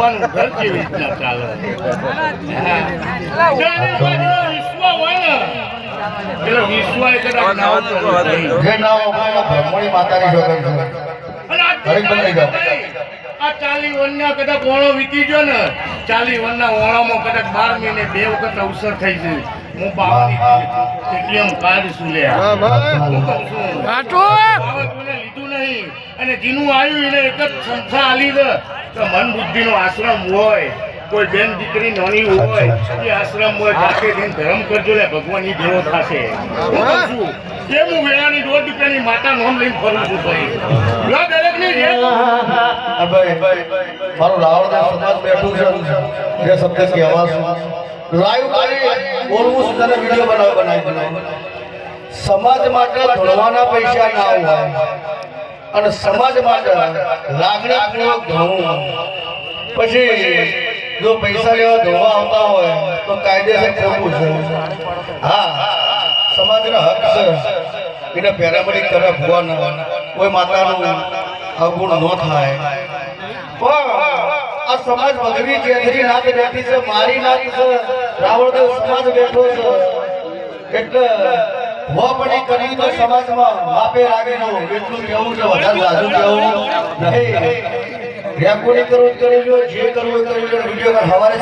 ભગવાન ઘર કેવી રીતના ચાલે વિશ્વ હોય ને એટલે વિશ્વ એ કદાચ ના બ્રહ્મણી માતાની જોગર છે આ 40 વર્ષના કદાચ ઓણો વીતી ગયો ને 40 વર્ષના ઓણામાં કદાચ 12 મહિને 2 વખત અવસર થઈ છે હું બાપની એટીએમ કાર્ડ શું લે લીધું નહીં અને જીનું આવ્યું એને એક જ સંસ્થા આલી છે કે મન બુદ્ધિનો આશ્રમ હોય કોઈ બેન દીકરી નાની હોય એ આશ્રમ હોય જાતે જઈને ધર્મ કરજો ને ભગવાન ઈ દેવો થશે કેમ હું વેળાની 1.5 રૂપિયાની માતા નોમ લઈને ફરું છું ભાઈ દરેક ની મારું રાવણદેવ સમાજ બેઠું છે જે શબ્દ કહેવા છું લાઈવ કરી બોલવું છું તને વિડીયો બનાવી સમાજ માટે ધોળવાના પૈસા ના હોય અને સમાજ માટે લાગણીપૂર્વક ધોવું પછી જો પૈસા લેવા ધોવા આવતા હોય તો કાયદેસર ખોટું છે હા સમાજનો હક છે એને પેરામણી કરે ભગવાન કોઈ માતાનું અવગુણ ન થાય પણ આ સમાજ ભગવી ચેતરી નાથ બેઠી છે મારી નાથ છે રાવણદેવ સમાજ બેઠો છે એટલે વપણી કરી તો સમાજમાં માપે લાગે નો એટલું કેવું છે વધારે સાજુ કેવું નહીં રેકોર્ડિંગ કરવું કરી લો જે કરવું કરી લો વિડીયો હવારે